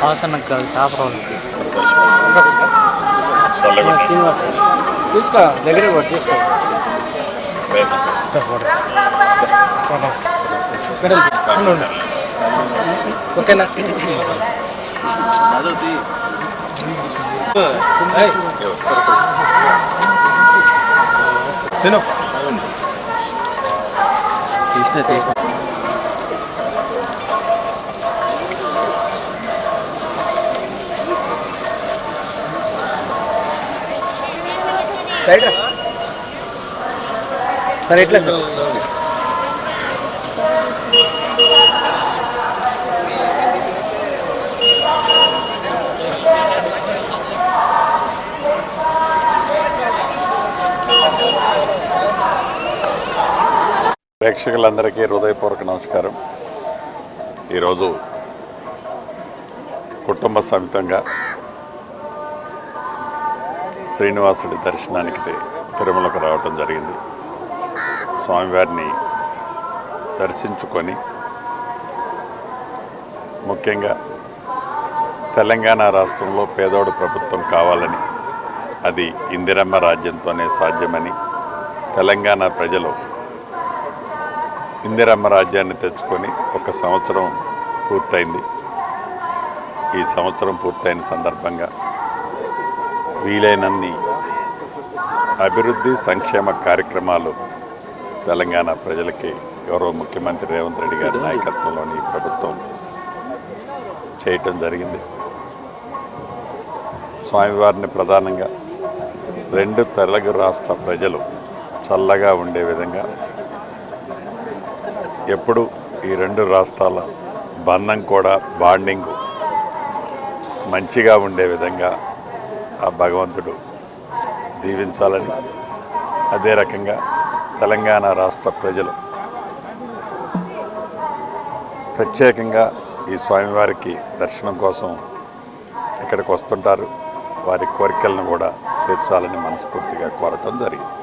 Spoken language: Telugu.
హాసనకు కాదు కాపురానికి శ్రీనివాస్ తీసుకో దగ్గర కూడా తీసుకో ఓకేనా తీసిన తీసిన సైడ్ సరే ఎట్లా ప్రేక్షకులందరికీ హృదయపూర్వక నమస్కారం. ఈరోజు కుటుంబ సమేతంగా శ్రీనివాసుడి దర్శనానికి తిరుమలకు రావటం జరిగింది. స్వామివారిని దర్శించుకొని ముఖ్యంగా తెలంగాణ రాష్ట్రంలో పేదోడు ప్రభుత్వం కావాలని, అది ఇందిరమ్మ రాజ్యంతోనే సాధ్యమని, తెలంగాణ ప్రజలు ఇందిరమ్మ రాజ్యాన్ని తెచ్చుకొని 1 సంవత్సరం పూర్తయింది. ఈ సంవత్సరం పూర్తయిన సందర్భంగా వీలైనన్ని అభివృద్ధి సంక్షేమ కార్యక్రమాలు తెలంగాణ ప్రజలకి గౌరవ ముఖ్యమంత్రి రేవంత్ రెడ్డి గారి నాయకత్వంలోని ప్రభుత్వం చేయటం జరిగింది. స్వామివారిని ప్రధానంగా 2 తెలుగు రాష్ట్ర ప్రజలు చల్లగా ఉండే విధంగా, ఎప్పుడు ఈ 2 రాష్ట్రాల బంధం కూడా బాండింగ్ మంచిగా ఉండే విధంగా ఆ భగవంతుడు దీవించాలని, అదే రకంగా తెలంగాణ రాష్ట్ర ప్రజలు ప్రత్యేకంగా ఈ స్వామివారికి దర్శనం కోసం ఇక్కడికి వస్తుంటారు. వారి కోరికలను కూడా తీర్చాలని మనస్ఫూర్తిగా కోరటం జరిగింది.